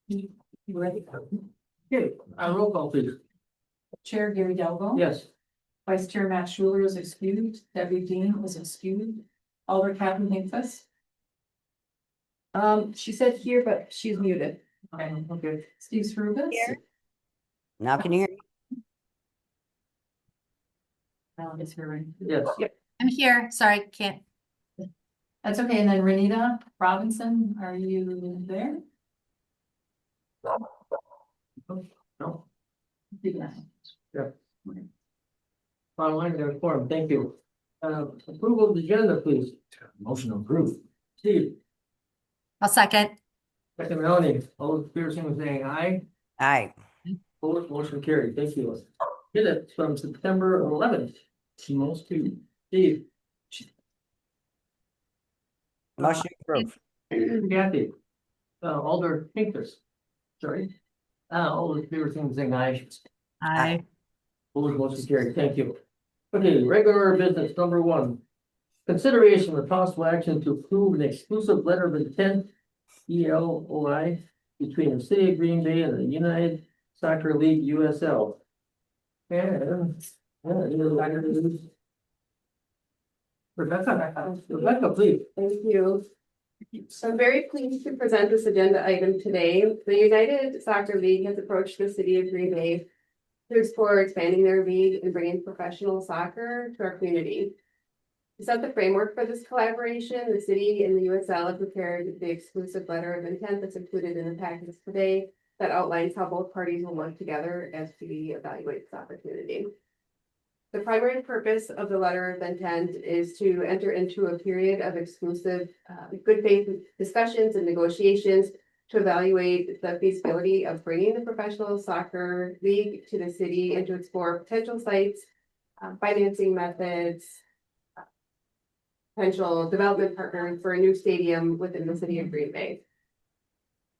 You ready? Okay, roll call please. Chair Gary Delvo. Yes. Vice Chair Matt Schuler is excused. Debbie Dean was excused. Alder Catherine Hinkfus. She said here, but she's muted. Okay. Steve Sprubus. Here. Now can you hear me? Alan is here, right? Yes. Yep. I'm here. Sorry, can't. That's okay. And then Renita Robinson, are you there? No. Yeah. Online there form, thank you. Approval of the agenda, please. Motion approved. Steve, I'll second. second Melanie, all those fair saying aye. Aye. Opposed, motion carried, thank you. Minutes from September 11th. Most two. Steve, Motion approved. Kathy, Alder Pincus. Sorry. All those fair saying aye. Aye. Opposed, motion carried, thank you. Okay, regular business number one. Consideration of possible action to approve an exclusive letter of intent, ELOI, between the city of Green Bay and the United Soccer League USL. And, Rebecca, please. Thank you. So I'm very pleased to present this agenda item today. The United Soccer League has approached the city of Green Bay to explore expanding their league and bringing professional soccer to our community. To set the framework for this collaboration, the city and the USL have prepared the exclusive letter of intent that's included in the package today that outlines how both parties will work together as we evaluate this opportunity. The primary purpose of the letter of intent is to enter into a period of exclusive good faith discussions and negotiations to evaluate the feasibility of bringing the professional soccer league to the city and to explore potential sites, financing methods, potential development partners for a new stadium within the city of Green Bay.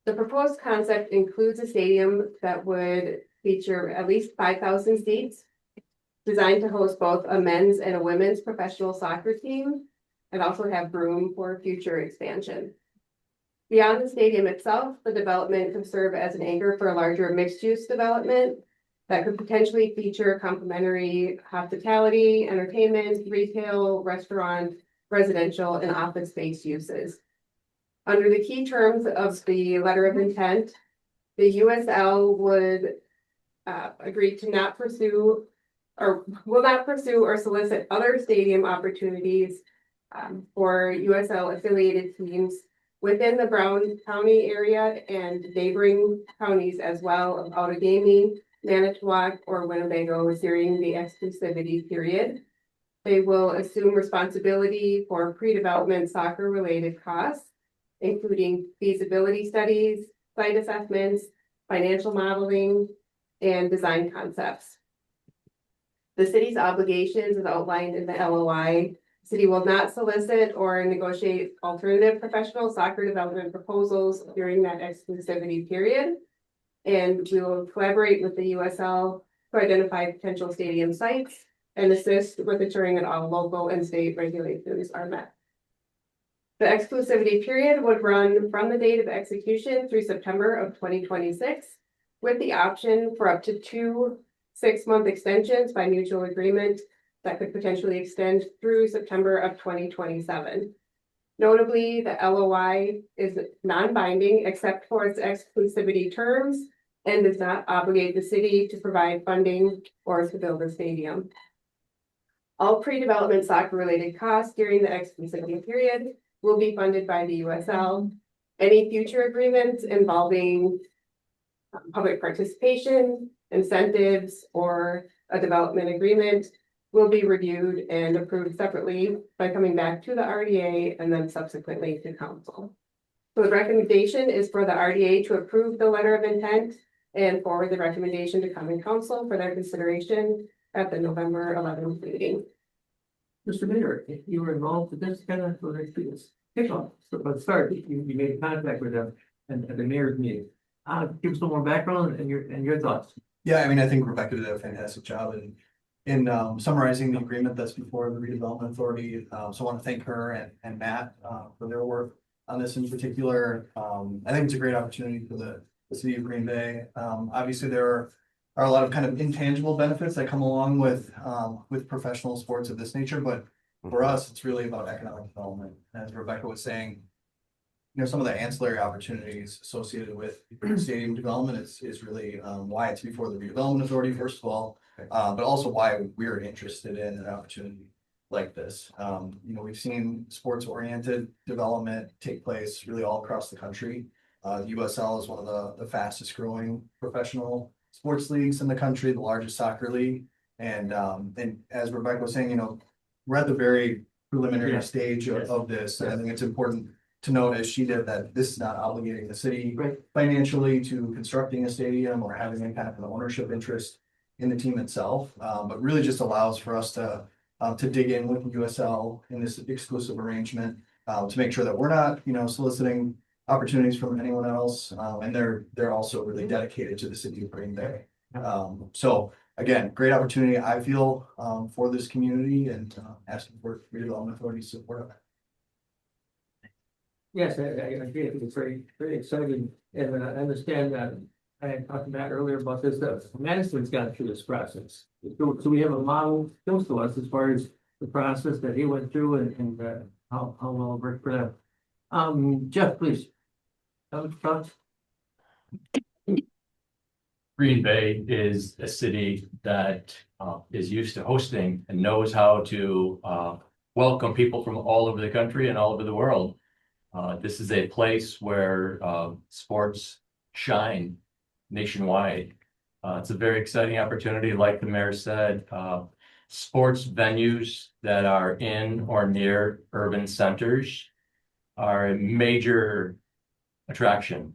The proposed concept includes a stadium that would feature at least 5,000 seats, designed to host both a men's and a women's professional soccer team, and also have room for future expansion. Beyond the stadium itself, the development could serve as an anchor for a larger mixed-use development that could potentially feature complementary hospitality, entertainment, retail, restaurant, residential, and office space uses. Under the key terms of the letter of intent, the USL would agree to not pursue or will not pursue or solicit other stadium opportunities for USL affiliated teams within the Brown County area and neighboring counties as well of Outagamie, Manitowoc, or Winnebago during the exclusivity period. They will assume responsibility for pre-development soccer related costs, including feasibility studies, site assessments, financial modeling, and design concepts. The city's obligations as outlined in the LOI. City will not solicit or negotiate alternative professional soccer development proposals during that exclusivity period. And we will collaborate with the USL to identify potential stadium sites and assist with ensuring that all local and state regulations are met. The exclusivity period would run from the date of execution through September of 2026, with the option for up to 2 6-month extensions by mutual agreement that could potentially extend through September of 2027. Notably, the LOI is non-binding except for its exclusivity terms and does not obligate the city to provide funding or to build a stadium. All pre-development soccer-related costs during the exclusivity period will be funded by the USL. Any future agreements involving public participation, incentives, or a development agreement will be reviewed and approved separately by coming back to the RDA and then subsequently to council. So the recommendation is for the RDA to approve the letter of intent and forward the recommendation to common council for their consideration at the November 11th meeting. Mr. Mayor, if you were involved with this kind of kickoff, so let's start. You made contact with them and at the mayor's meeting. Give us a little more background and your thoughts. Yeah, I mean, I think Rebecca did a fantastic job in summarizing the agreement that's before the Redevelopment Authority. So I want to thank her and Matt for their work. on this in particular. I think it's a great opportunity for the city of Green Bay. Obviously, there are a lot of kind of intangible benefits that come along with professional sports of this nature, but for us, it's really about economic development. As Rebecca was saying, you know, some of the ancillary opportunities associated with stadium development is really why it's before the Redevelopment Authority, first of all, but also why we're interested in an opportunity like this. You know, we've seen sports-oriented development take place really all across the country. USL is one of the fastest growing professional sports leagues in the country, the largest soccer league. And as Rebecca was saying, you know, we're at the very preliminary stage of this. And I think it's important to note, as she did, that this is not obligating the city financially to constructing a stadium or having any kind of an ownership interest in the team itself, but really just allows for us to dig in with USL in this exclusive arrangement, to make sure that we're not, you know, soliciting opportunities from anyone else, and they're also really dedicated to the city of Green Bay. So again, great opportunity, I feel, for this community, and asking for Redevelopment Authority support of it. Yes, I agree. I think it's very, very exciting, and I understand that. I had talked to Matt earlier about this, that Madison's gone through this process. So we have a model close to us as far as the process that he went through and how well it worked for them. Jeff, please. Thoughts? Green Bay is a city that is used to hosting and knows how to welcome people from all over the country and all over the world. This is a place where sports shine nationwide. It's a very exciting opportunity. Like the mayor said, sports venues that are in or near urban centers are a major attraction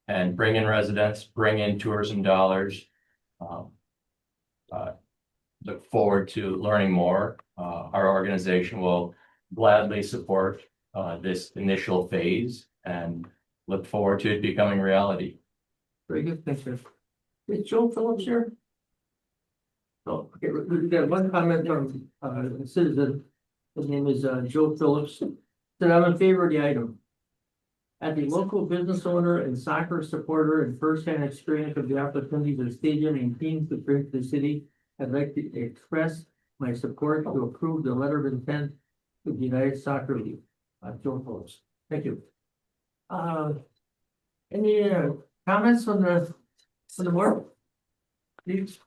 and bring in residents, bring in tourism dollars. Look forward to learning more. Our organization will gladly support this initial phase and look forward to it becoming reality. Very good, thanks, Jeff. Is Joe Phillips here? Oh, okay, we've got one comment from a citizen. His name is Joe Phillips. Said, I'm in favor of the item. As a local business owner and soccer supporter and firsthand experience of the opportunities the stadium and teams to bring to the city, I'd like to express my support to approve the letter of intent of the United Soccer League. Joe Phillips, thank you. Any comments from the board? Please.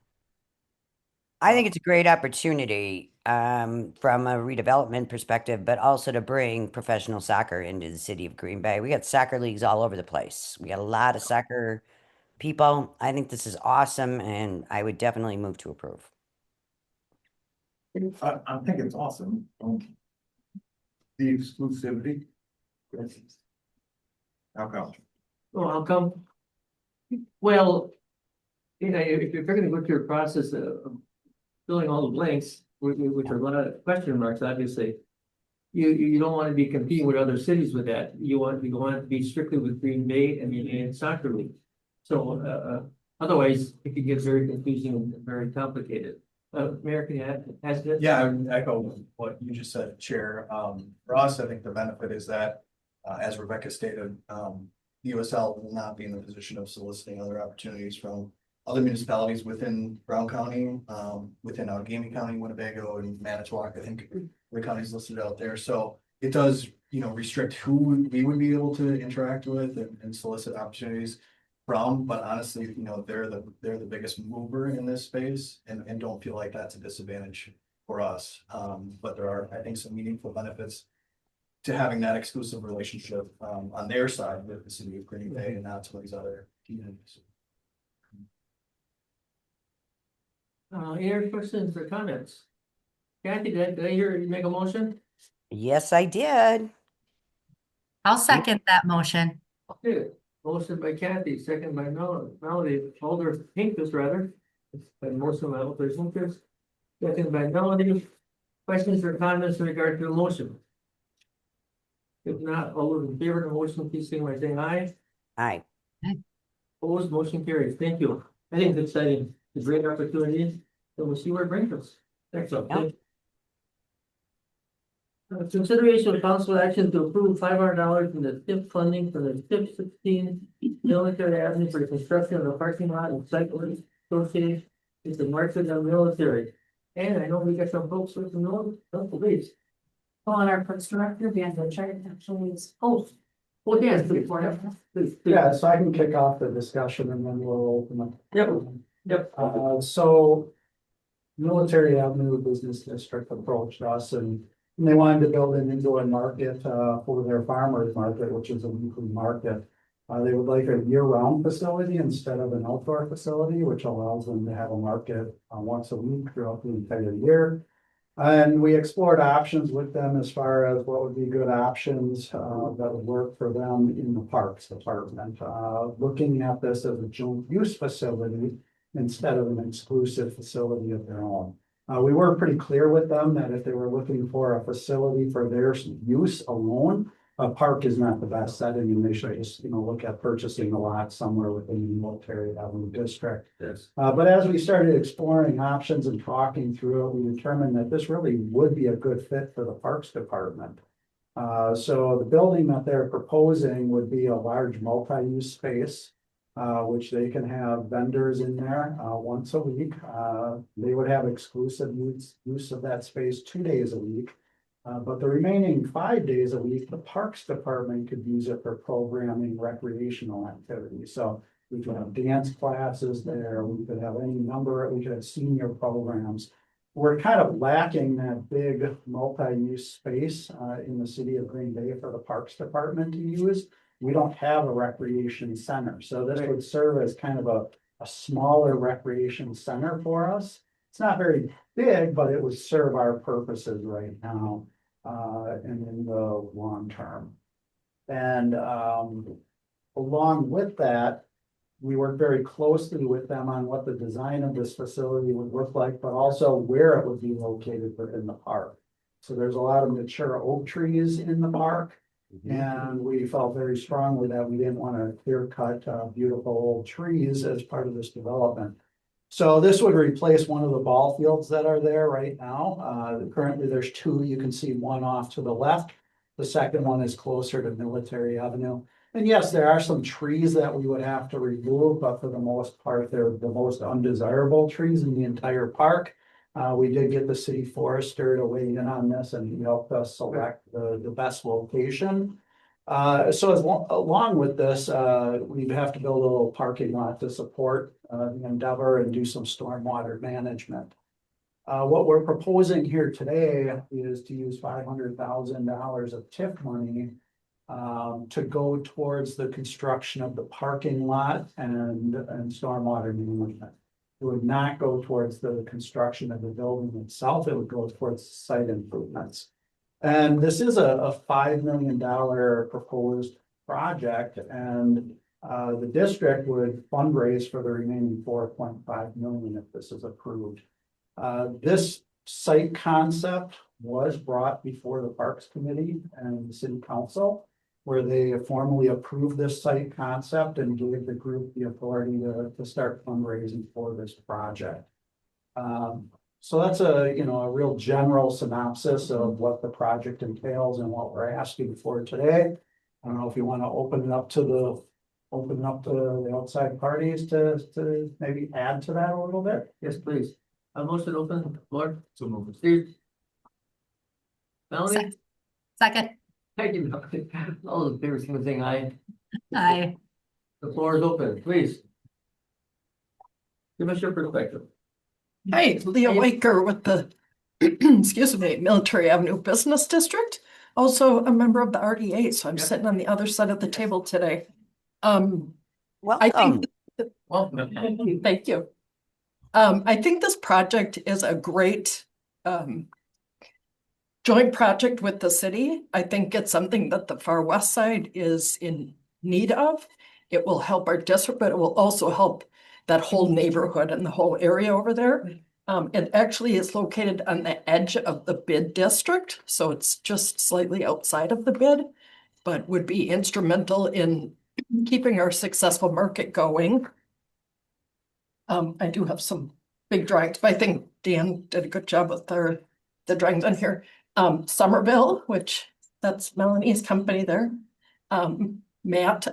I think it's a great opportunity from a redevelopment perspective, but also to bring professional soccer into the city of Green Bay. We got soccer leagues all over the place. We got a lot of soccer people. I think this is awesome, and I would definitely move to approve. I think it's awesome. The exclusivity. How come? Well, how come? Well, you know, if you're going to go through a process of filling all the blanks, which are a lot of question marks, obviously, you don't want to be competing with other cities with that. You want to be strictly with Green Bay and soccer league. So otherwise, it could get very confusing and very complicated. Mayor, can you add this? Yeah, I would echo what you just said, Chair. For us, I think the benefit is that, as Rebecca stated, USL will not be in the position of soliciting other opportunities from other municipalities within Brown County, within Allegheny County, Winnebago, and Manitowoc. I think the counties listed out there. So it does, you know, restrict who we would be able to interact with and solicit opportunities from. But honestly, you know, they're the biggest mover in this space, and don't feel like that's a disadvantage for us. But there are, I think, some meaningful benefits to having that exclusive relationship on their side with the city of Green Bay and not some of these other communities. Any other questions or comments? Kathy, did I hear you make a motion? Yes, I did. I'll second that motion. Okay, motion by Kathy, second by Melody, Alder Pincus rather. By motion by Alder Pincus, second by Melody. Questions or comments in regard to the motion? If not, all those in favor of the motion, please signify by saying aye. Aye. Opposed, motion carries. Thank you. I think it's exciting. It's a great opportunity, and we'll see where it brings us. Thanks. Yep. Consideration of council action to approve $500 in the TIP funding for the TIP 16 Military Avenue for the construction of the parking lot and site work associated with the market of military. And I know we got some folks with the police. Well, and our first director, Van Chart, actually is, oh, Well, yes, please, please. Yeah, so I can kick off the discussion and then we'll open up. Yep. So Military Avenue Business District approached us and they wanted to build an indoor market for their farmers market, which is a weekly market. They would like a year-round facility instead of an outdoor facility, which allows them to have a market once a week throughout the entire year. And we explored options with them as far as what would be good options that would work for them in the parks department. Looking at this as a joint use facility instead of an exclusive facility of their own. We were pretty clear with them that if they were looking for a facility for their use alone, a park is not the best setting and they should just, look at purchasing a lot somewhere within the Military Avenue district. Yes. But as we started exploring options and talking through it, we determined that this really would be a good fit for the Parks Department. So the building that they're proposing would be a large multi-use space, which they can have vendors in there once a week. They would have exclusive use of that space 2 days a week. But the remaining 5 days a week, the Parks Department could use it for programming recreational activities. So we could have dance classes there, we could have we could have senior programs. We're kind of lacking that big multi-use space in the city of Green Bay for the Parks Department to use. We don't have a recreation center, so this would serve as kind of a smaller recreation center for us. It's not very big, but it would serve our purposes right now and in the long term. And along with that, we worked very closely with them on what the design of this facility would look like, but also where it would be located within the park. So there's a lot of mature oak trees in the park. And we felt very strongly that we didn't want to clear cut beautiful old trees as part of this development. So this would replace one of the ball fields that are there right now. Currently there's two. You can see one off to the left. The second one is closer to Military Avenue. And yes, there are some trees that we would have to remove, but for the most part, they're the most undesirable trees in the entire park. We did get the city forester to weigh in on this and he helped us select the best location. So along with this, we'd have to build a little parking lot to support the endeavor and do some stormwater management. What we're proposing here today is to use $500,000 of TIF money to go towards the construction of the parking lot and stormwater management. It would not go towards the construction of the building itself. It would go towards site improvements. And this is a $5 million proposed project, and the district would fundraise for the remaining $4.5 million if this is approved. This site concept was brought before the Parks Committee and the City Council, where they formally approved this site concept and gave the group the authority to start fundraising for this project. So that's a real general synopsis of what the project entails and what we're asking for today. I don't know if you want to open it up to the outside parties to maybe add to that a little bit. Yes, please. A motion open, Lord. So move. Steve. Melanie? Second. Thank you, Melanie. All those in favor, saying aye. Aye. The floor is open, please. Give us your perspective. Hi, Leah Waker with the, excuse me, Military Avenue Business District. Also a member of the RDA, so I'm sitting on the other side of the table today. I Welcome. think, thank you. I think this project is a great joint project with the city. I think it's something that the Far West Side is in need of. It will help our district, but it will also help that whole neighborhood and the whole area over there. It actually is located on the edge of the bid district, so it's just slightly outside of the bid, but would be instrumental in keeping our successful market going. I do have some big drawings, but I think Dan did a good job with the drawings on here. Somerville, which that's Melanie's company there. Matt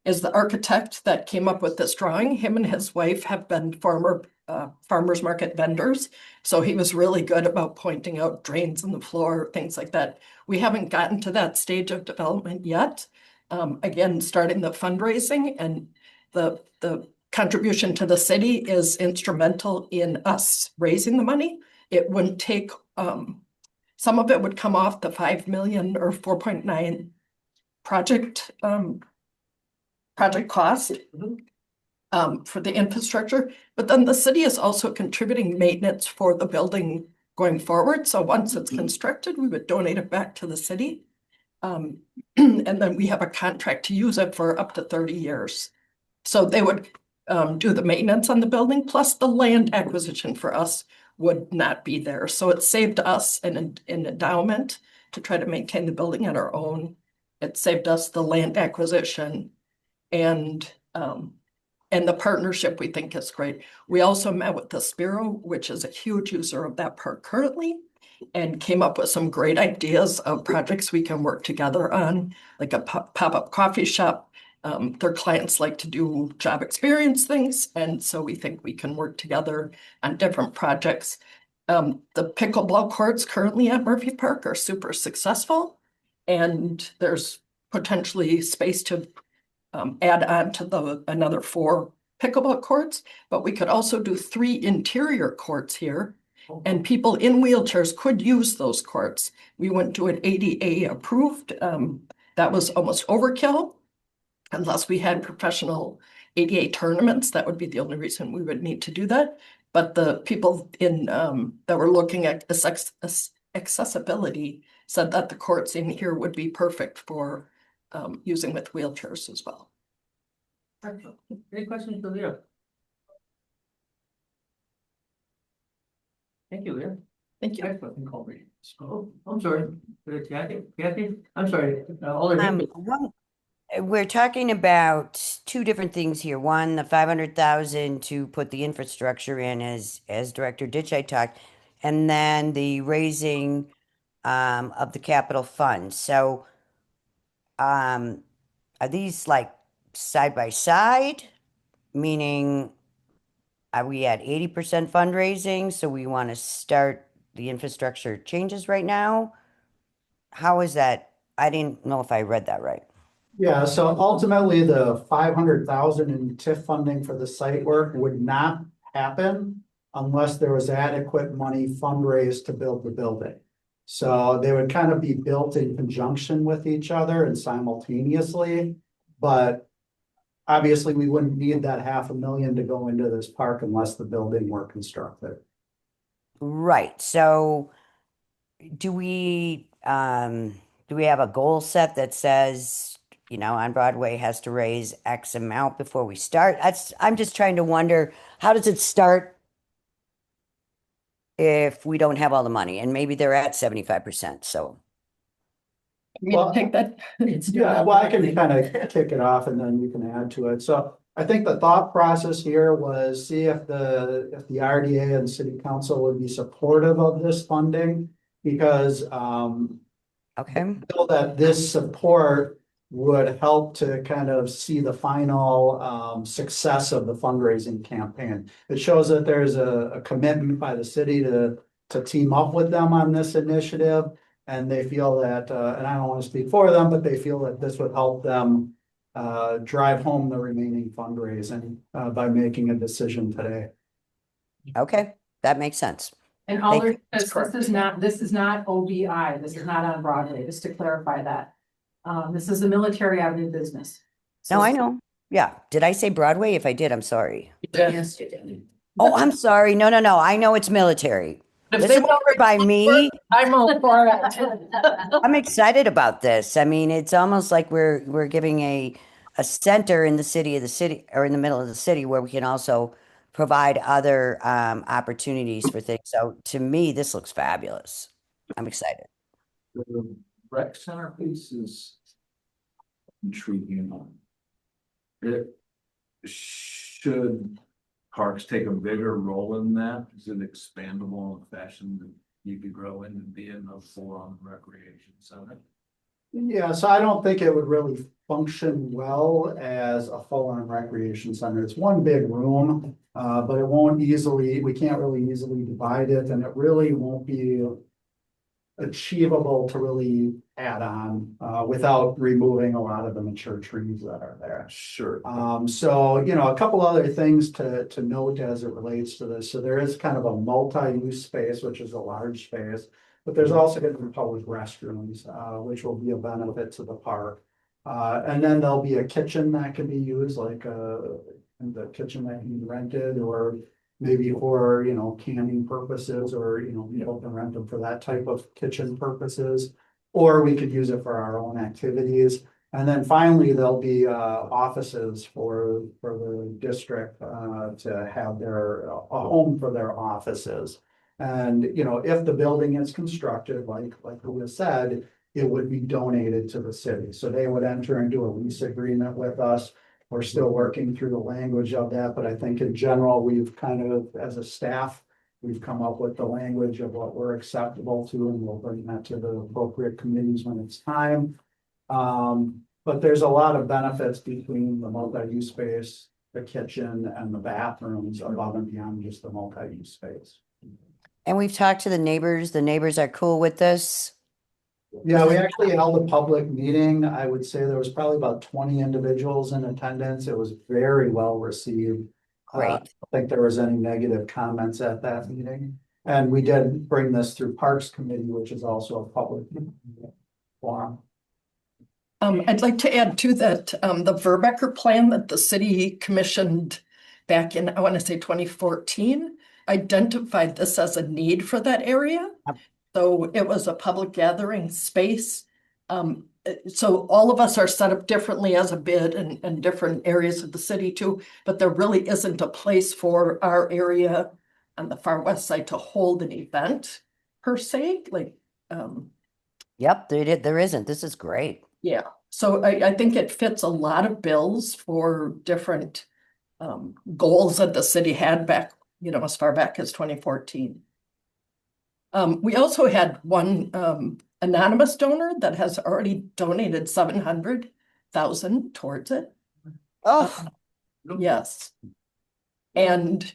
is the architect that came up with this drawing. Him and his wife have been farmers market vendors. So he was really good about pointing out drains in the floor, things like that. We haven't gotten to that stage of development yet. Again, starting the fundraising and the contribution to the city is instrumental in us raising the money. It wouldn't take, some of it would come off the 5 million or 4.9 project cost for the infrastructure, but then the city is also contributing maintenance for the building going forward. So once it's constructed, we would donate it back to the city. And then we have a contract to use it for up to 30 years. So they would do the maintenance on the building, plus the land acquisition for us would not be there. So it saved us an endowment to try to maintain the building on our own. It saved us the land acquisition and the partnership we think is great. We also met with the Spiro, which is a huge user of that park currently, and came up with some great ideas of projects we can work together on, like a pop-up coffee shop. Their clients like to do job experience things, and so we think we can work together on different projects. The pickleball courts currently at Murphy Park are super successful, and there's potentially space to add on to another 4 pickleball courts, but we could also do 3 interior courts here, and people in wheelchairs could use those courts. We wouldn't do it ADA approved. That was almost overkill. Unless we had professional ADA tournaments, that would be the only reason we would need to do that. But the people that were looking at accessibility said that the courts in here would be perfect for using with wheelchairs as well. Any questions for Leah? Thank you, Leah. Thank you. Excellent. Call me. Oh, I'm sorry. Kathy, I'm sorry. We're talking about 2 different things here. One, the 500,000 to put the infrastructure in, as Director Ditchite talked, and then the raising of the capital fund. So, are these like side by side? Meaning, are we at 80% fundraising? So we want to start the infrastructure changes right now? How is that? I didn't know if I read that right. Yeah, so ultimately the 500,000 in TIF funding for the site work would not happen unless there was adequate money fundraised to build the building. So they would kind of be built in conjunction with each other and simultaneously, but obviously we wouldn't need that 500,000 to go into this park unless the building were constructed. Right. So do we have a goal set that says, on Broadway has to raise X amount before we start? I'm just trying to wonder, how does it start if we don't have all the money? And maybe they're at 75%. So Well, take that. Yeah, well, I can kind of kick it off and then you can add to it. So I think the thought process here was see if the RDA and city council would be supportive of this funding, because okay. feel that this support would help to kind of see the final success of the fundraising campaign. It shows that there's a commitment by the city to team up with them on this initiative. And they feel that, and I don't want to speak for them, but they feel that this would help them drive home the remaining fundraising by making a decision today. Okay, that makes sense. And all this is not OBI, this is not on Broadway, just to clarify that. This is a Military Avenue business. No, I know. Yeah. Did I say Broadway? If I did, I'm sorry. Yes, you did. Oh, I'm sorry. No. I know it's military. If This they is over by me. I'm all for it. I'm excited about this. I mean, it's almost like we're giving a center in the city or in the middle of the city where we can also provide other opportunities for things. So to me, this looks fabulous. I'm excited. The rec center piece is intriguing. Should parks take a bigger role in that? Is it expandable in fashion? you could grow into being a full-on recreation center? Yeah, so I don't think it would really function well as a full-on recreation center. It's one big room, but it won't easily, we can't really easily divide it, and it really won't be achievable to really add on, without removing a lot of the mature trees that are there. Sure. So, you know, a couple other things to note as it relates to this. So there is kind of a multi-use space, which is a large space, but there's also going to be public restrooms, which will be a benefit to the park. And then there'll be a kitchen that can be used, like, the kitchen that can be rented, or maybe for, you know, canning purposes, or, you know, people can rent them for that type of kitchen purposes. Or we could use it for our own activities. And then finally, there'll be offices for the district to have a home for their offices. And, you know, if the building is constructed, like we have said, it would be donated to the city. So they would enter into a lease agreement with us. We're still working through the language of that, but I think in general, we've kind of, as a staff, we've come up with the language of what we're acceptable to, and we'll bring that to the appropriate committees when it's time. But there's a lot of benefits between the multi-use space, the kitchen, and the bathrooms above and beyond just the multi-use space. And we've talked to the neighbors. The neighbors are cool with this. Yeah, we actually held a public meeting. I would say there was probably about 20 individuals in attendance. It was very well received. Great. I don't think there was any negative comments at that meeting. And we did bring this through Parks Committee, which is also a public forum. I'd like to add to that, the Verbecker plan that the city commissioned back in, I want to say 2014, identified this as a need for that area. Yep. So it was a public gathering space. So all of us are set up differently as a bid in different areas of the city too, but there really isn't a place for our area on the far west side to hold an event per se, like, Yep, there isn't. This is great. yeah. So I think it fits a lot of bills for different goals that the city had back, you know, as far back as 2014. We also had one anonymous donor that has already donated 700,000 towards it. Oh, Yes. And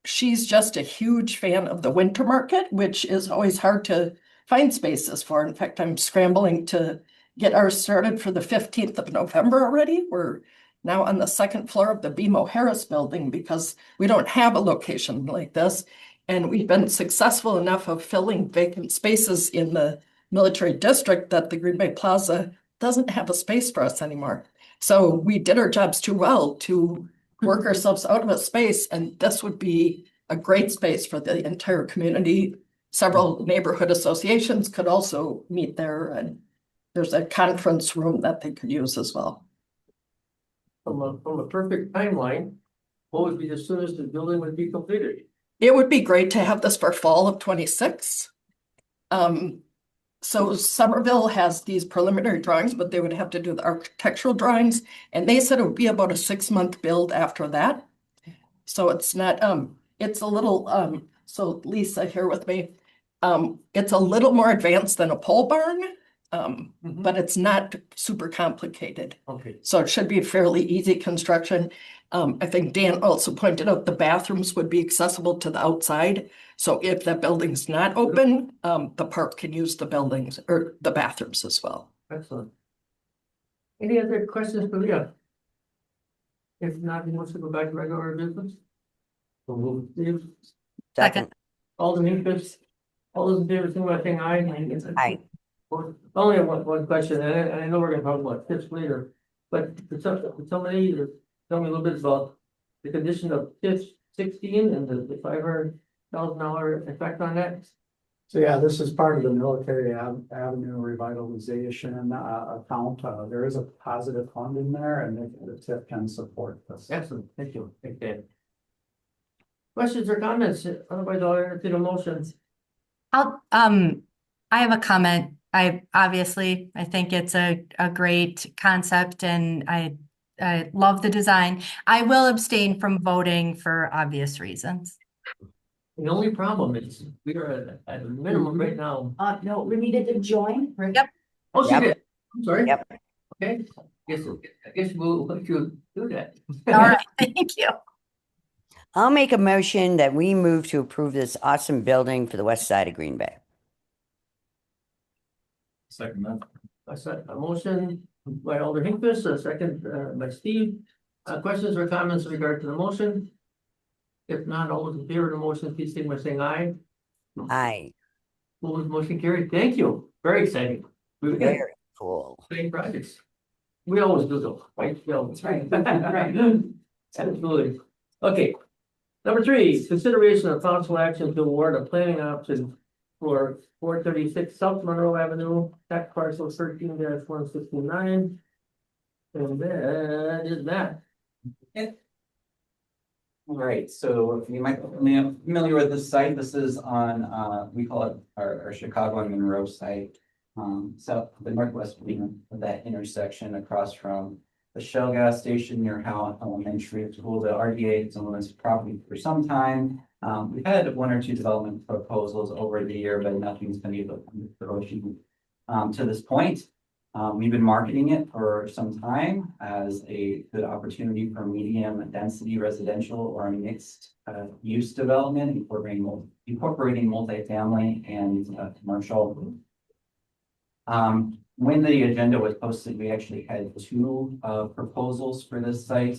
she's just a huge fan of the winter market, which is always hard to find spaces for. In fact, I'm scrambling to get ours started for the 15th of November already. We're now on the second floor of the BMO Harris building because we don't have a location like this. And we've been successful enough of filling vacant spaces in the military district that the Green Bay Plaza doesn't have a space for us anymore. So we did our jobs too well to work ourselves out of a space, and this would be a great space for the entire community. Several neighborhood associations could also meet there, and there's a conference room that they could use as well. From a perfect timeline, what would be the soonest the building would be completed? It would be great to have this for fall of 26. So Somerville has these preliminary drawings, but they would have to do the architectural drawings, and they said it would be about a 6-month build after that. So it's not, it's a little, so Lisa here with me, it's a little more advanced than a pole barn, but it's not super complicated. Okay. So it should be a fairly easy construction. I think Dan also pointed out the bathrooms would be accessible to the outside. So if that building's not open, the park can use the buildings or the bathrooms as well. Excellent. Any other questions for Leah? If not, he wants to go back to regular business? We'll move Steve. second. All the interest, all those in favor, signify by saying aye. Aye. Only one question, and I know we're gonna talk about tips later, but could somebody tell me a little bit about the condition of tips 16 and the $500,000 effect on that? So yeah, this is part of the Military Avenue revitalization account. There is a positive fund in there, and the TIF can support this. Excellent, thank you. Okay. Questions or comments? Otherwise, I'll entertain a motion. I have a comment. I think it's a great concept, and I love the design. I will abstain from voting for obvious reasons. The only problem is we are at a minimum right now. No, we needed to join. Yep. Oh, she Yep. did. I'm sorry. Yep. Okay, I guess we'll let you do that. All right, thank you. I'll make a motion that we move to approve this awesome building for the west side of Green Bay. Second that. I said a motion by Alder Hinkvis, a second by Steve. Questions or comments in regard to the motion? If not, all those in favor of the motion, please signify by saying aye. Aye. Motion carried. Thank you. Very exciting. We've got Very cool. exciting projects. We always do though, right? Phil? That's right. Right. Absolutely. Okay. Number 3, consideration of possible action to award a planning option for 436 South Monroe Avenue, tax parcel 13-169. And that is that. All right, so if you might be familiar with this site, this is on, we call it our Chicago and Monroe site. So the northwest wing of that intersection across from the Shell gas station near Howell Elementary School. The RDA has owned this property for some time. We've had 1 or 2 development proposals over the year, but nothing's been able to come to fruition to this point. We've been marketing it for some time as a good opportunity for medium density residential or a mixed use development, incorporating multifamily and commercial. When the agenda was posted, we actually had 2 proposals for this site.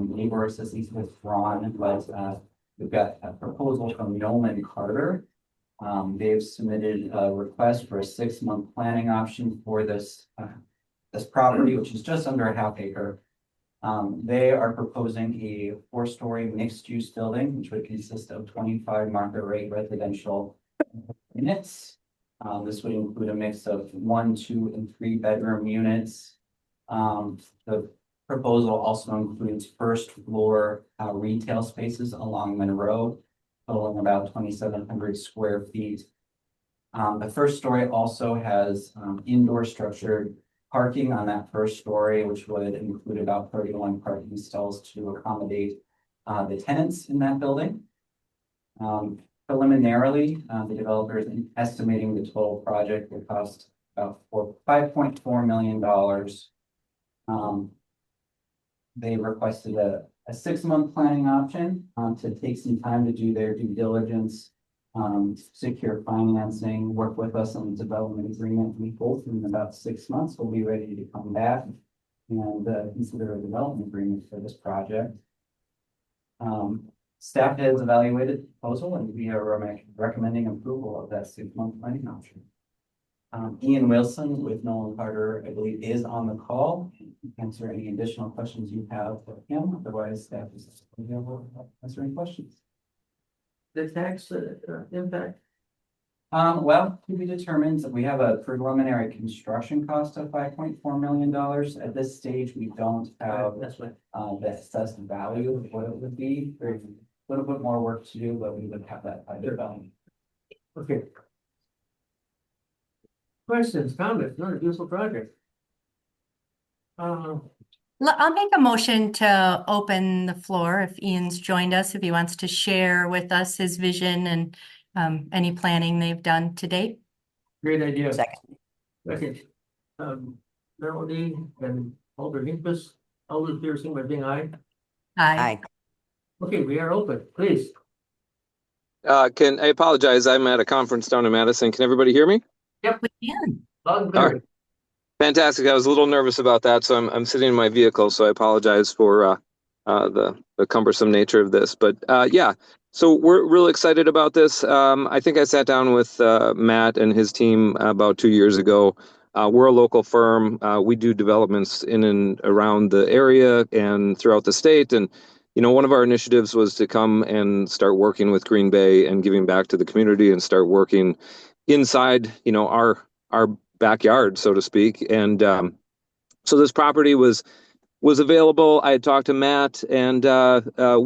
Neighbor says he's withdrawn, but we've got a proposal from Nolan Carter. They've submitted a request for a 6-month planning option for this property, which is just under a half acre. They are proposing a 4-story mixed-use building, which would consist of 25 market rate residential units. This would include a mix of 1, 2, and 3 bedroom units. The proposal also includes first floor retail spaces along Monroe, totaling about 2,700 square feet. The first story also has indoor structured parking on that first story, which would include about 31 parking stalls to accommodate the tenants in that building. Preliminarily, the developer is estimating the total project will cost about $5.4 million. They requested a 6-month planning option to take some time to do their due diligence, secure financing, work with us on the development agreement. We hope in about 6 months we'll be ready to come back and consider a development agreement for this project. Staff has evaluated the proposal and we are recommending approval of that 6-month planning option. Ian Wilson with Nolan Carter, I believe, is on the call. Answer any additional questions you have for him. Otherwise, staff is available to answer any questions. The tax impact? Well, to be determined, we have a preliminary construction cost of $5.4 million. At this stage, we don't have That's right. the assessed value of what it would be. There's a little bit more work to do, but we would have that by development. Okay. Questions, comments, not a beautiful project. I'll make a motion to open the floor if Ian's joined us, if he wants to share with us his vision and any planning they've done to date. Great idea. Second. Second. Melody and Alder Hinkvis, Alder Pearson, by being aye. Aye. Aye. Okay, we are open, please. I apologize. I'm at a conference down in Madison. Can everybody hear me? Yep. We can. Loud and clear. All right. Fantastic. I was a little nervous about that, so I'm sitting in my vehicle, so I apologize for the cumbersome nature of this. But yeah, so we're really excited about this. I think I sat down with Matt and his team about 2 years ago. We're a local firm. We do developments in and around the area and throughout the state. And you know, one of our initiatives was to come and start working with Green Bay and giving back to the community and start working inside, you know, our backyard, so to speak. And so this property was available. I had talked to Matt, and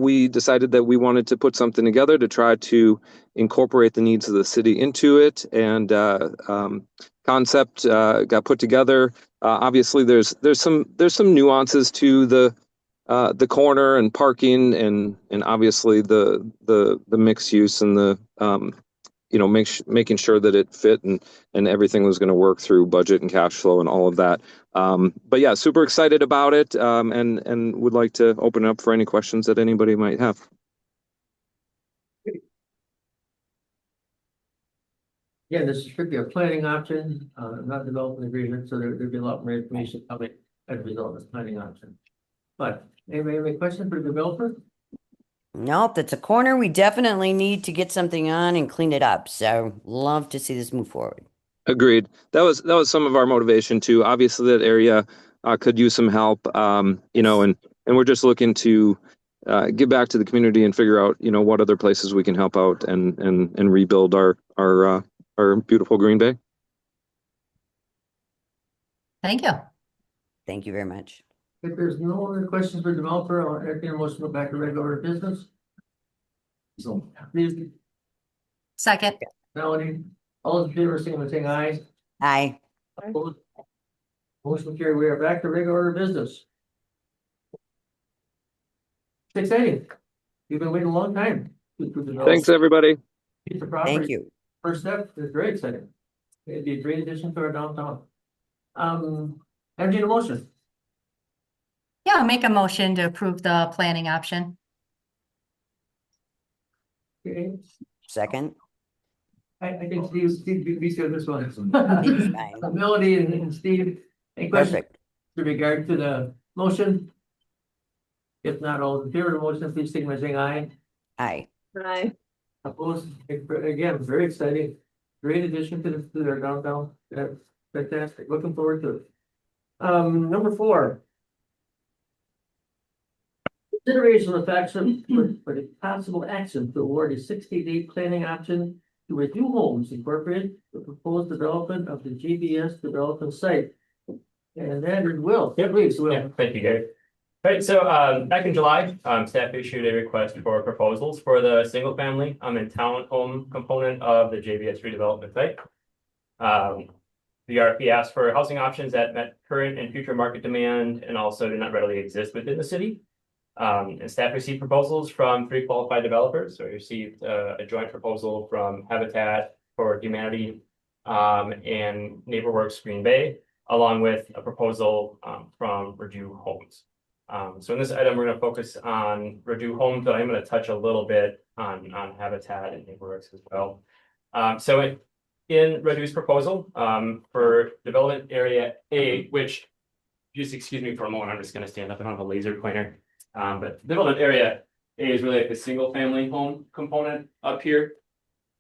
we decided that we wanted to put something together to try to incorporate the needs of the city into it. And concept got put together. Obviously, there's some nuances to the the corner and parking and obviously the mixed use and the making sure that it fit and everything was going to work through budget and cash flow and all of that. But yeah, super excited about it, and would like to open it up for any questions that anybody might have. Yeah, this should be a planning option, not development agreement, so there'd be a lot more information coming as a result of this planning option. But anybody have any questions for the developer? Nope, that's a corner we definitely need to get something on and clean it up. So love to see this move forward. Agreed. That was some of our motivation too. Obviously, that area could use some help, and we're just looking to get back to the community and figure out, what other places we can help out and rebuild our beautiful Green Bay. Thank you. Thank you very much. If there's no other questions for developer, I'll entertain a motion to go back to regular business. So, please, Second. Melanie, all those in favor, saying aye. Aye. Opposed? Motion carried. We are back to regular business. It's exciting. You've been waiting a long time. Thanks, everybody. Piece of property. Thank you. First step is very exciting. It'd be a great addition to our downtown. Entertain a motion. Yeah, I'll make a motion to approve the planning option. Okay. Second. I think Steve beat you on this one. It's fine. Melody and Steve, any questions Perfect. with regard to the motion? If not, all in favor of the motion, please signify by saying aye. Aye. Aye. Opposed? Again, very exciting. Great addition to their downtown. Fantastic. Looking forward to it. Number 4. Consideration of action for the possible action to award a 60-day planning option to Redevelopment Homes Incorporated, the proposed development of the GBS development site. And Andrew Will. Yeah, please, Will. Yeah, thank you, Gary. All right, so back in July, staff issued a request for proposals for the single family and townhome component of the JBS redevelopment site. The RFP asked for housing options that met current and future market demand and also do not readily exist within the city. And staff received proposals from 3 qualified developers. So we received a joint proposal from Habitat for Humanity and NeighborWorks Green Bay, along with a proposal from Redevelopment Homes. So in this item, we're going to focus on Redevelopment Homes, but I'm going to touch a little bit on Habitat and NeighborWorks as well. So in Redevelopment's proposal for development area A, which, just excuse me for a moment, I'm just going to stand up. I don't have a laser pointer. But development area A is really like the single family home component up here.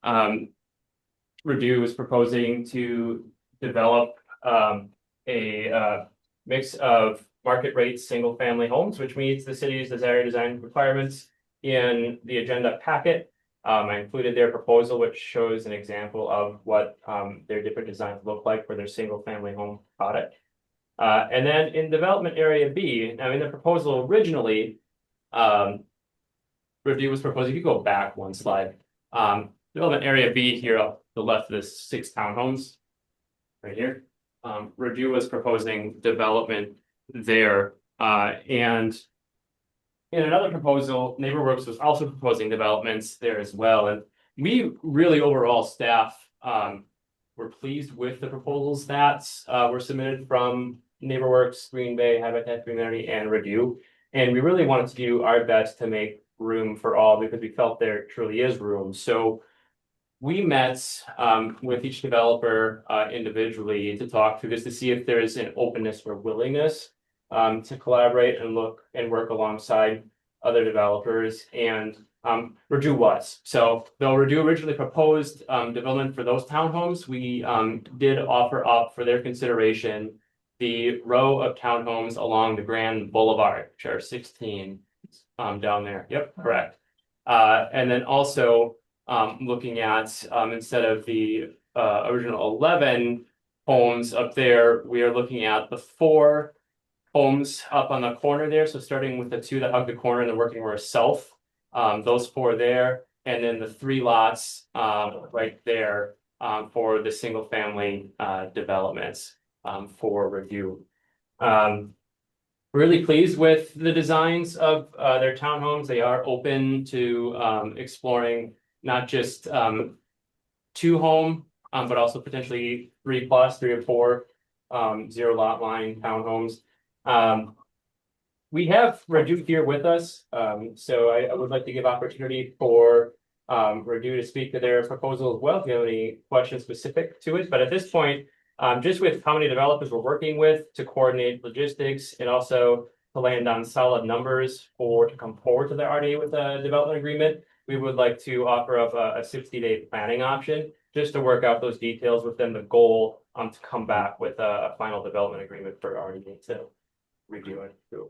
Redew is proposing to develop a mix of market rate single family homes, which meets the city's desired design requirements. In the agenda packet, I included their proposal, which shows an example of what their different designs look like for their single family home product. And then in development area B, now in the proposal originally, Review was proposing, if you go back one slide, development area B here up the left of this 6 townhomes right here. Review was proposing development there. And in another proposal, NeighborWorks was also proposing developments there as well. And we really overall staff were pleased with the proposals that were submitted from NeighborWorks, Green Bay, Habitat for Humanity, and Review. And we really wanted to do our best to make room for all because we felt there truly is room. So we met with each developer individually to talk through this to see if there is an openness or willingness to collaborate and look and work alongside other developers. And Redew was. So though Redew originally proposed development for those townhomes, we did offer up for their consideration the row of townhomes along the Grand Boulevard, which are 16 down there. Yep, correct. And then also looking at instead of the original 11 homes up there, we are looking at the 4 homes up on the corner there. So starting with the 2 that hug the corner and then working were south. Those 4 there, and then the 3 lots right there for the single family developments for Review. really pleased with the designs of their townhomes. They are open to exploring not just two home, but also potentially 3+, 3 or 4 zero lot line townhomes. We have Radu here with us, so I would like to give opportunity for Radu to speak to their proposal as well, if you have any questions specific to it. But at this point, just with how many developers we're working with to coordinate logistics and also to land on solid numbers to come forward to the RDA with a development agreement, we would like to offer up a 60-day planning option just to work out those details within the goal to come back with a final development agreement for RDA to review it through.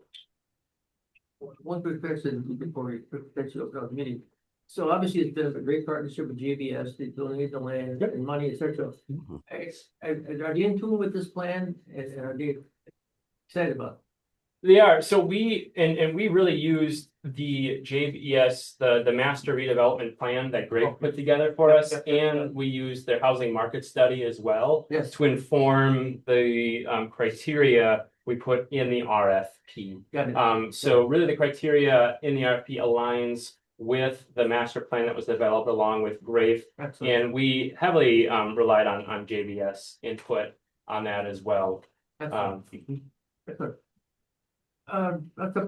One quick question before we finish up the meeting. So obviously it's been a great partnership with JBS, they donate the land and money, etc. Are they in tune with this plan and are they excited about it? They are. So we really used the JBS, the master redevelopment plan that Greg put together for us, and we used their housing market study as well to inform the criteria we put in the RFP. So really the criteria in the RFP aligns with the master plan that was developed along with Grafe. And we heavily relied on JBS input on that as well. That's up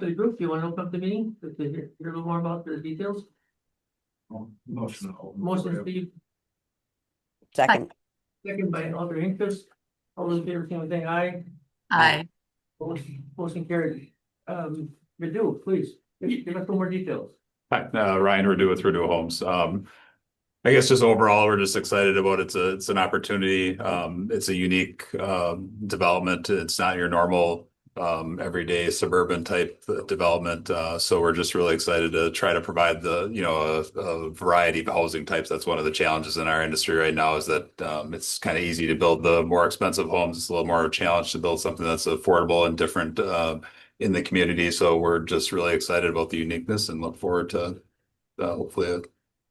to the group. Do you want to open up the meeting to hear a little more about the details? Motion, Steve. Second. Second by Alder Hinkes. All those in favor, say aye. Aye. Motion carried. Radu, please, give us some more details. Hi, Ryan Redu with Redu Homes. I guess just overall, we're just excited about it. It's an opportunity. It's a unique development. It's not your normal everyday suburban type development. So we're just really excited to try to provide a variety of housing types. That's one of the challenges in our industry right now is that it's kind of easy to build the more expensive homes. It's a little more challenge to build something that's affordable and different in the community. So we're just really excited about the uniqueness and look forward to hopefully a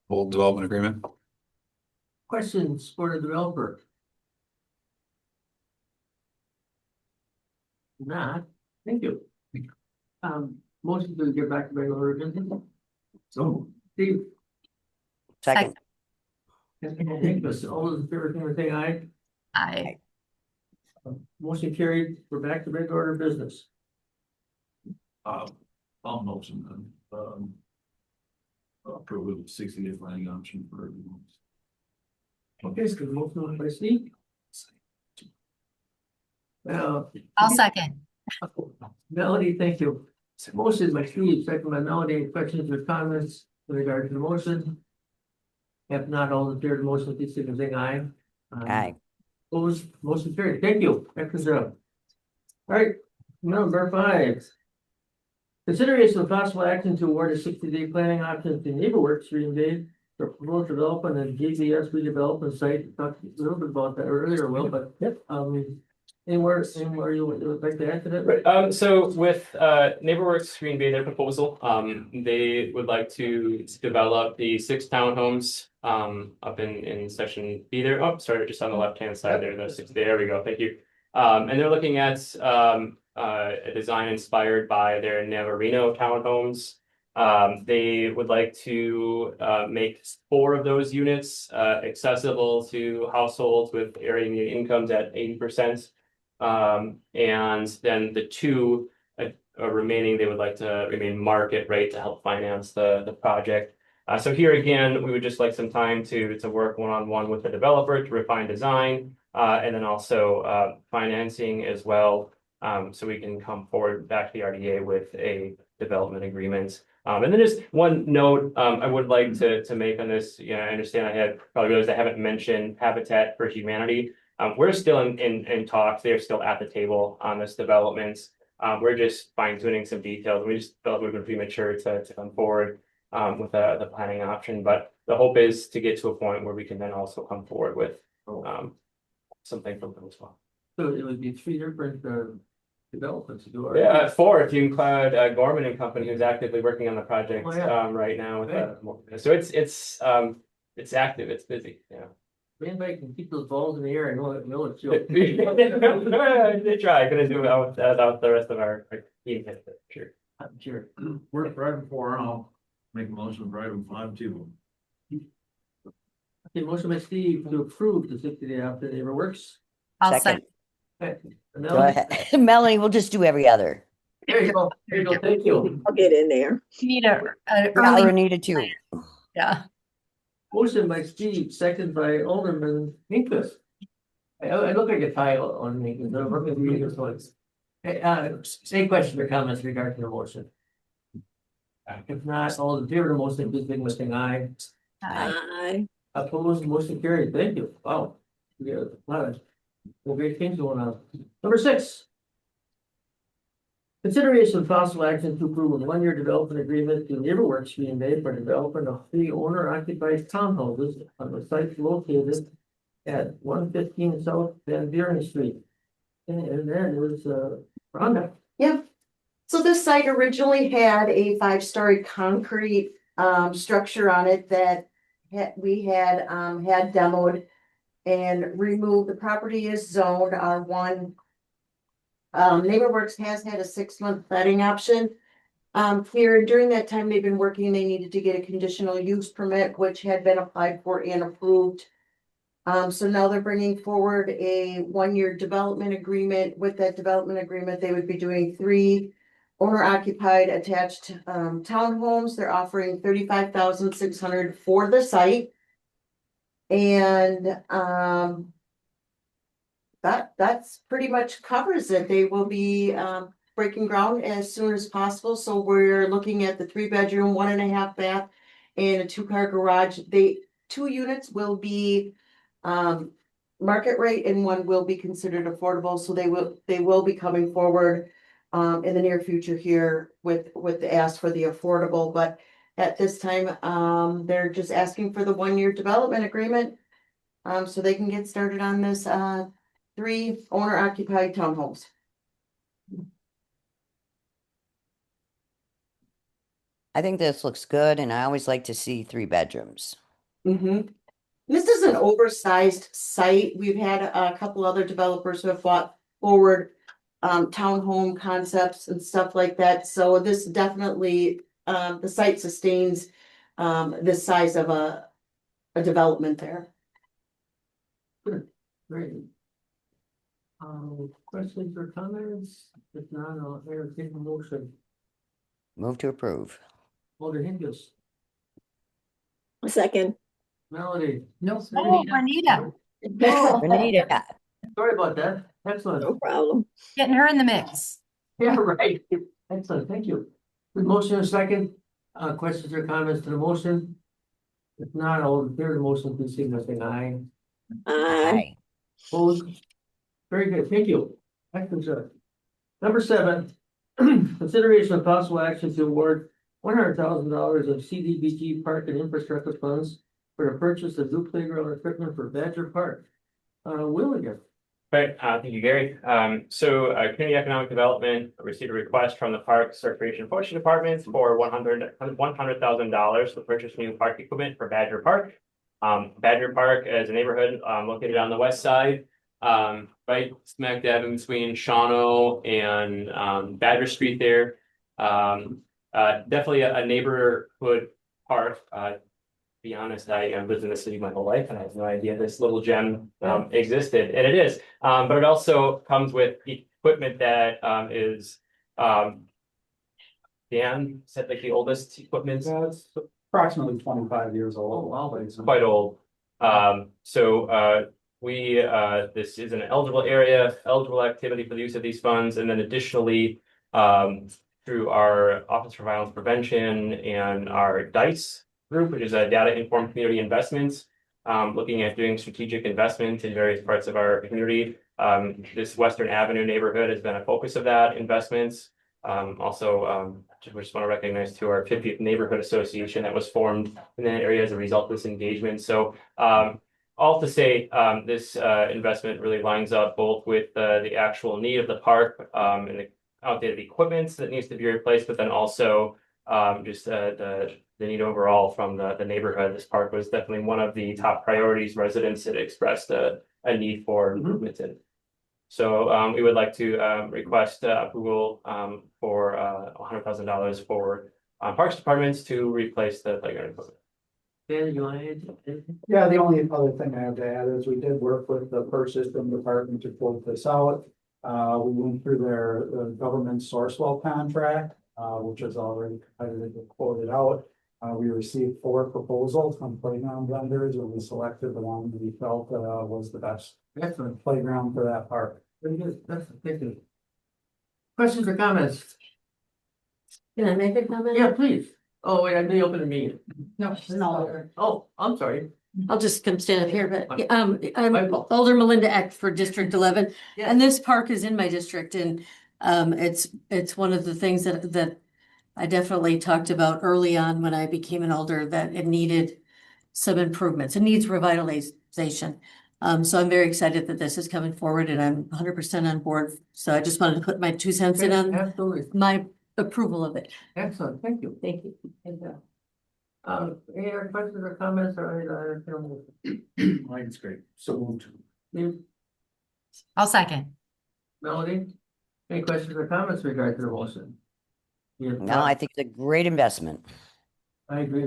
full development agreement. Questions for the developer? Not, thank you. Motion to get back to regular agenda. So, Steve. Second. All those in favor, say aye. Aye. Motion carried. We're back to regular order business. I'll motion then, approve of 60-day planning option for everyone. Okay, so motion by Steve. I'll second. Melody, thank you. Motion by Steve, second by Melody. Any questions or comments with regard to the motion? If not, all in favor of the motion, please signify by saying aye. Aye. Opposed, motion carried. Thank you. Excellent job. All right, number 5. Consideration of possible action to award a 60-day planning option to NeighborWorks Green Bay for proposed development and JBS redevelopment site. Talked a little bit about that earlier, Will, but anywhere you would like to add to that? Right. So with NeighborWorks Green Bay, their proposal, they would like to develop the 6 townhomes up in section B there. Oh, sorry, just on the left-hand side there, the 6. There we go. Thank you. And they're looking at a design inspired by their Navarino townhomes. They would like to make 4 of those units accessible to households with area median incomes at 80%. And then the 2 remaining, they would like to remain market rate to help finance the project. So here again, we would just like some time to work one-on-one with the developer to refine design and then also financing as well. So we can come forward back to the RDA with a development agreement. And then just one note I would like to make on this. I understand I had probably realized I haven't mentioned Habitat for Humanity. We're still in talks. They're still at the table on this development. We're just fine-tuning some details. We just felt we were premature to come forward with the planning option. But the hope is to get to a point where we can then also come forward with something from them as well. So it would be 3 different developments to do our. Yeah, 4 if you include Gorman and Company, who's actively working on the project right now. With so it's active. It's busy. Yeah. If anybody can keep those balls in the air, I know it's They try. Gonna do it out the rest of our Yeah, sure. Sure. We're for item 4, I'll make a motion for item 5 too. Okay, motion by Steve to approve the 60-day opt-in neighbor works. I'll Second. Okay, Go Melanie, ahead. Melanie, we'll just do every other. there you go, there you go, thank you. I'll get in there. Need a Yeah, early, Renita too. yeah. Motion by Steve, second by Alderman Minkus. I look like a tile on Minkus, I'm looking at the Minkus ones. Hey, any questions or comments regarding the motion? If not, all in favor of the motion, please signify by saying aye. Aye. Opposed, motion carried, thank you, wow. We got a lot of, well, great things going on. Number 6. Consideration of possible action to approve a 1-year development agreement to NeighborWorks Green Bay for development of 3 owner-occupied townhouses on the site located at 115 South Van Buren Street. And that is, Rhonda. Yep. So this site originally had a 5-story concrete structure on it that we had had demoed and removed. The property is zoned R1. NeighborWorks has had a 6-month letting option. Here during that time they've been working, they needed to get a conditional use permit, which had been applied for and approved. So now they're bringing forward a 1-year development agreement. With that development agreement, they would be doing 3 owner-occupied attached townhomes. They're offering $35,600 for the site. And that's pretty much covers it. They will be breaking ground as soon as possible. So we're looking at the 3-bedroom, 1.5 bath, and a 2-car garage. 2 units will be market rate and 1 will be considered affordable. So they will be coming forward in the near future here with the ask for the affordable. But at this time, they're just asking for the 1-year development agreement so they can get started on this 3 owner-occupied townhomes. I think this looks good, and I always like to see 3 bedrooms. This is an oversized site. We've had a couple other developers who have brought forward townhome concepts and stuff like that. So this definitely, the site sustains this size of a development there. Great. Questions or comments? If not, I'll entertain a motion. Move to approve. Alder Hinkus, A second. Melody. No. Oh, Renita, Renita. Sorry about that. Excellent. No problem. getting her in the mix. Yeah, right. Excellent, thank you. With motion and a second, questions or comments to the motion? If not, all in favor of the motion, please signify by saying aye. Aye. Opposed? Very good, thank you. Excellent, sir. Number 7, consideration of possible action to award $100,000 of CDBG park and infrastructure funds for the purchase of new playground equipment for Badger Park. Will again. Right, thank you, Gary. Community Economic Development received a request from the Parks Recreation and Forestry Department for $100,000 to purchase new park equipment for Badger Park. Badger Park is a neighborhood located on the west side, right smack dab in between Shawano and Badger Street there. Definitely a neighborhood park. To be honest, I lived in the city my whole life and I had no idea this little gem existed, and it is. But it also comes with equipment that is Dan said like the oldest equipment. Yeah, it's approximately 25 years old. Oh, wow, but It's quite old. This is an eligible area, eligible activity for the use of these funds, and then additionally, through our Office for Violence Prevention and our DICE group, which is a data informed community investments, looking at doing strategic investments in various parts of our community. This Western Avenue neighborhood has been a focus of that investments. We just want to recognize to our 50th Neighborhood Association that was formed in that area as a result of this engagement. So all to say, this investment really lines up both with the actual need of the park and the outdated equipment that needs to be replaced, but then also just the need overall from the neighborhood. This park was definitely one of the top priorities residents had expressed a need for improvement in. So we would like to request approval for $100,000 for Parks Departments to replace the playground equipment. Dan, you want to add anything? Yeah, the only other thing I have to add is we did work with the Park System Department to quote this out. We went through their government Sourcewell contract, which is already competitively quoted out. We received 4 proposals from playground vendors, and we selected the one we felt was the best Excellent. playground for that park. Very good. Excellent. Thank you. Questions or comments? Can I make a comment? Yeah, please. Oh, wait, I didn't open the meeting. No, Oh, I'm sorry. I'll just come stand up here, but Okay. I'm Michael. Alder Melinda Eck for District 11. Yeah. And this park is in my district, and it's one of the things that I definitely talked about early on when I became an alder, that it needed some improvements. It needs revitalization. So I'm very excited that this is coming forward, and I'm 100% on board. So I just wanted to put my 2 cents in on Absolutely. my approval of it. Excellent. Thank you. Thank you. Any other questions or comments or? Mine's great. So moved. I'll second. Melody? Any questions or comments regarding the motion? No, I think it's a great investment. I agree.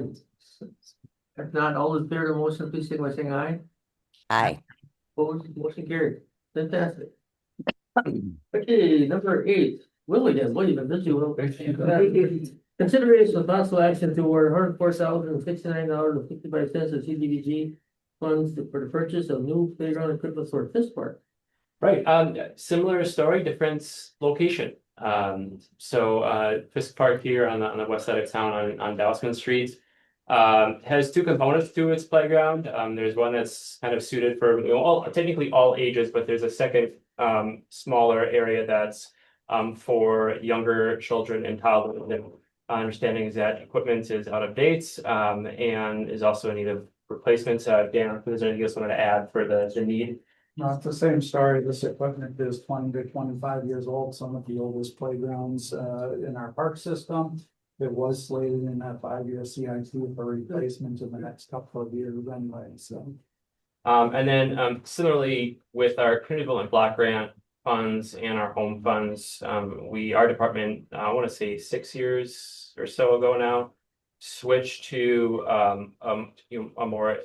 If not, all those in favor of the motion, please signify by saying aye. Aye. Opposed, motion carried. Fantastic. Okay, number 8. Will again, what even this you will. Consideration of possible action to award $104,069.55 of CDBG funds for the purchase of new playground equipment for Fisk Park. Right, similar story, different location. So Fisk Park here on the west side of town on Dowsman Street has 2 components to its playground. There's one that's kind of suited for technically all ages, but there's a second smaller area that's for younger children and toddlers. And understanding is that equipment is out of date and is also in need of replacements. Dan, if there's anything else you wanted to add for the need? No, it's the same story. This equipment is 20 to 25 years old, some of the oldest playgrounds in our park system. It was slated in that 5-year CIP for replacement in the next couple of years anyway, so. And then similarly with our community development block grant funds and our home funds, our department, I want to say 6 years or so ago now, switched to a more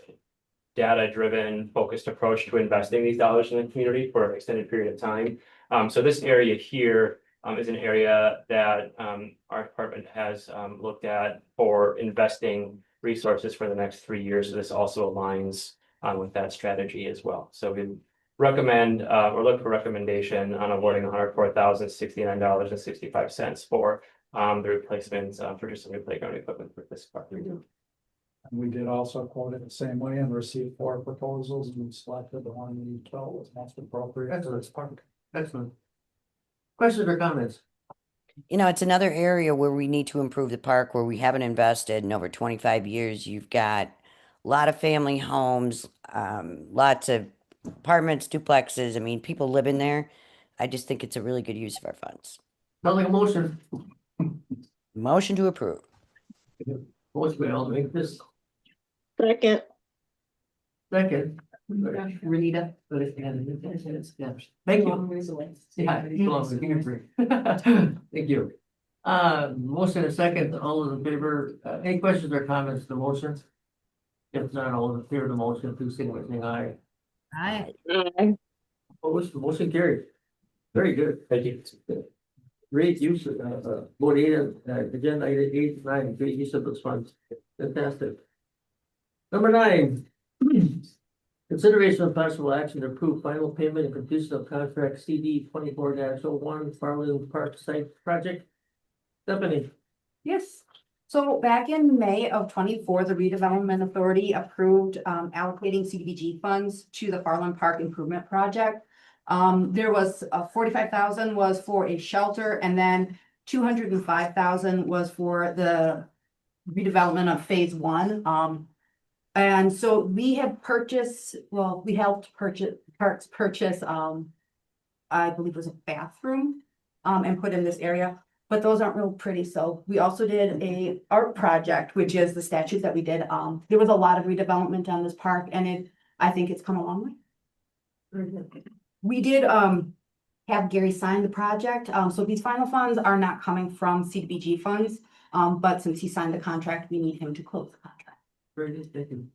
data-driven, focused approach to investing these dollars in the community for an extended period of time. So this area here is an area that our department has looked at for investing resources for the next 3 years. So this also aligns with that strategy as well. So we recommend or look for recommendation on awarding $104,069.65 for the replacements for just some new playground equipment for this park. And we did also quote it the same way and received 4 proposals, and we selected the one we felt was most appropriate for this park. Excellent. Questions or comments? You know, it's another area where we need to improve the park, where we haven't invested in over 25 years. You've got a lot of family homes, lots of apartments, duplexes. I mean, people live in there. I just think it's a really good use of our funds. Sounds like a motion. Motion to approve. Motion, I'll make this. Second. Second. Renita. Yeah. Thank you. Yeah, you belong with you free. Thank you. Motion and second, all those in favor, any questions or comments to the motion? If not, all those in favor of the motion, please signify by saying aye. Aye. Opposed, motion carried. Very good. Thank you. Great use of, board 8, agenda item 8, 9, great use of those funds. Fantastic. Number 9. Consideration of possible action to approve final payment and completion of contract CD 24-01 Farland Park Site Project. Stephanie. Yes. So back in May of 24, the Redevelopment Authority approved allocating CDBG funds to the Farland Park Improvement Project. There was 45,000 was for a shelter, and then 205,000 was for the redevelopment of phase 1. And so we have purchased, well, we helped purchase, I believe it was a bathroom, and put in this area, but those aren't real pretty. So we also did a art project, which is the statues that we did. There was a lot of redevelopment on this park, and I think it's come a long way. We did, have Gary sign the project. So these final funds are not coming from CDBG funds. But since he signed the contract, we need him to close the contract. Very good, thank you.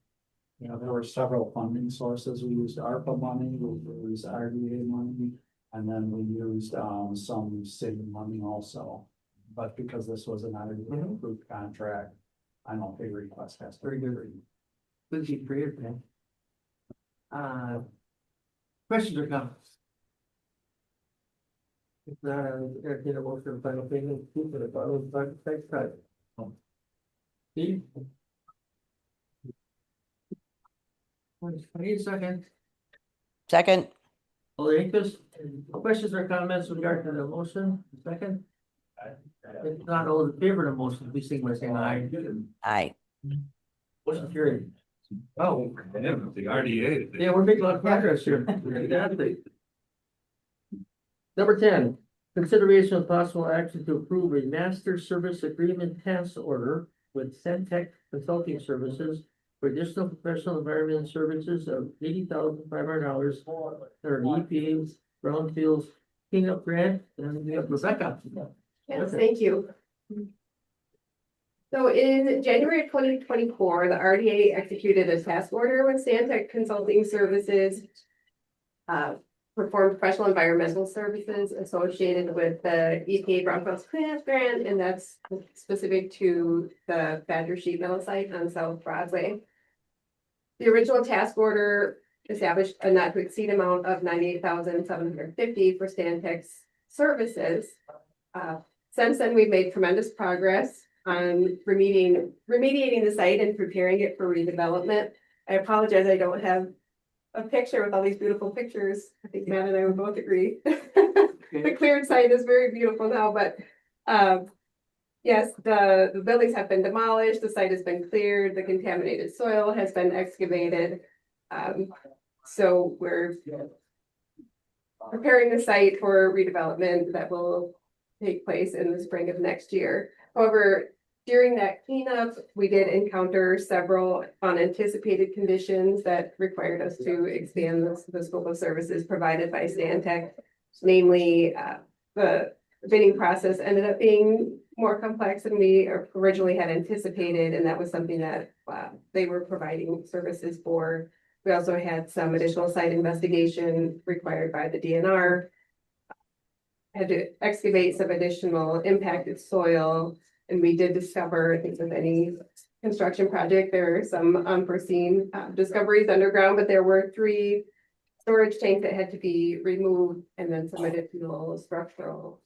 You know, there were several funding sources. We used ARPA money, we used RDA money, and then we used some city money also. But because this was an RDA approved contract, I don't think request has to be agreed. Good to be here, man. Questions or comments? If not, I'll entertain a motion for final payment for the following project tax cut. Steve? I need a second. Second, All the interest, questions or comments with regard to the motion, second? If not, all in favor of the motion, please signify by saying aye. aye. Motion carried. Oh, The RDA. yeah, we're making a lot of progress here. Exactly. Number 10, consideration of possible action to approve a master service agreement task order with Centec Consulting Services for additional professional environmental services of $80,500 for an EPA brownfields cleanup grant. And we have Rebecca. Yes, thank you. So in January 2024, the RDA executed a task order with Stantec Consulting Services. Performed professional environmental services associated with the EPA brownfields cleanup grant, and that's specific to the Badger Sheet Metal site on South Broadway. The original task order established a not to exceed amount of $98,750 for Stantec's services. Since then, we've made tremendous progress on remediating the site and preparing it for redevelopment. I apologize, I don't have a picture with all these beautiful pictures. I think Matt and I would both agree. The cleared site is very beautiful now, but yes, the buildings have been demolished, the site has been cleared, the contaminated soil has been excavated. So we're preparing the site for redevelopment that will take place in the spring of next year. However, during that cleanup, we did encounter several unanticipated conditions that required us to expand the scope of services provided by Stantec. Namely, the bidding process ended up being more complex than we originally had anticipated, and that was something that they were providing services for. We also had some additional site investigation required by the DNR. Had to excavate some additional impacted soil. And we did discover, I think with any construction project, there are some unforeseen discoveries underground, but there were 3 storage tanks that had to be removed and then some additional structural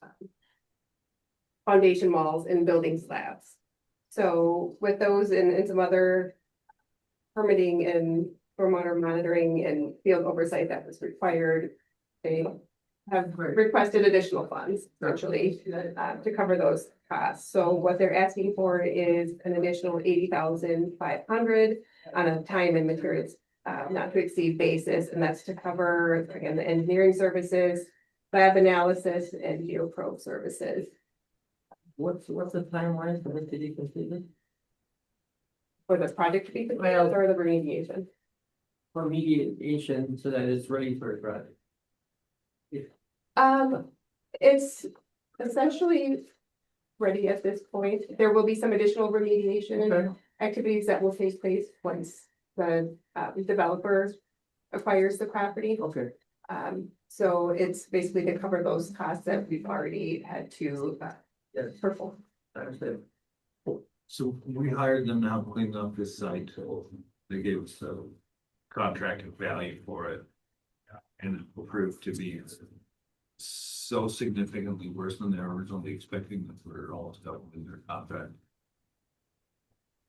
foundation walls and building slabs. So with those and some other permitting and stormwater monitoring and field oversight that was required, they have requested additional funds essentially to cover those costs. So what they're asking for is an additional $80,500 on a time and materials not to exceed basis, and that's to cover again the engineering services, lab analysis, and geoprobe services. What's the timeline for this to be completed? For the project to be completed or the remediation? For remediation so that it's ready for a project. It's essentially ready at this point. There will be some additional remediation activities that will take place once the developer acquires the property. Okay. So it's basically to cover those costs that we've already had to perform. I understand. So we hired them to help clean up this site. They gave us a contracted value for it. And it proved to be so significantly worse than they were originally expecting that we're almost double in their contract.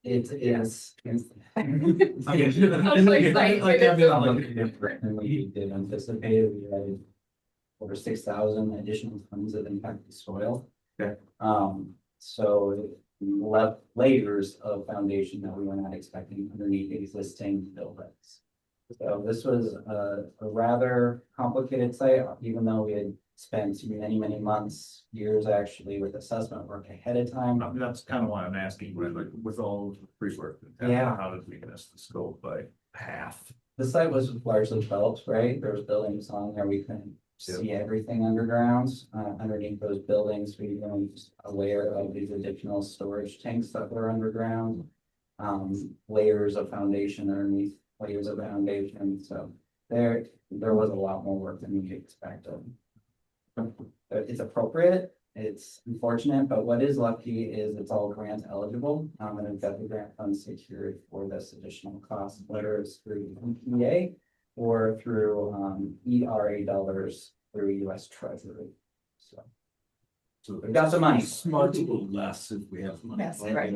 It is. We did anticipate we had over 6,000 additional tons of impacted soil. Okay. So it left layers of foundation that we were not expecting underneath existing buildings. So this was a rather complicated site, even though we had spent many, many months, years actually with assessment work ahead of time. I mean, that's kind of why I'm asking, right, like with all the pre-work. Yeah. How did we miss the scope by half? The site was largely developed, right? There was buildings on there. We couldn't see everything underground. Underneath those buildings, we weren't aware of these additional storage tanks that were underground. Layers of foundation underneath layers of foundation, so there was a lot more work than we expected. It's appropriate, it's unfortunate, but what is lucky is it's all grant eligible, and we've got the grant funds secured for this additional cost, whether it's through EPA or through ERA dollars through US Treasury. So we've got the money. Smart to go less if we have money. Yes, right.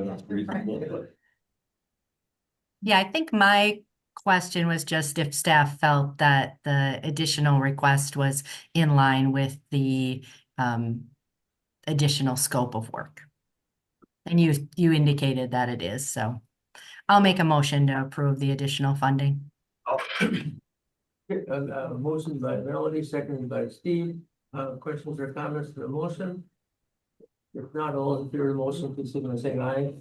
Yeah, I think my question was just if staff felt that the additional request was in line with the additional scope of work. And you indicated that it is, so I'll make a motion to approve the additional funding. Motion by Melody, seconded by Steve. Questions or comments to the motion? If not, all in favor of the motion, please signify by saying aye.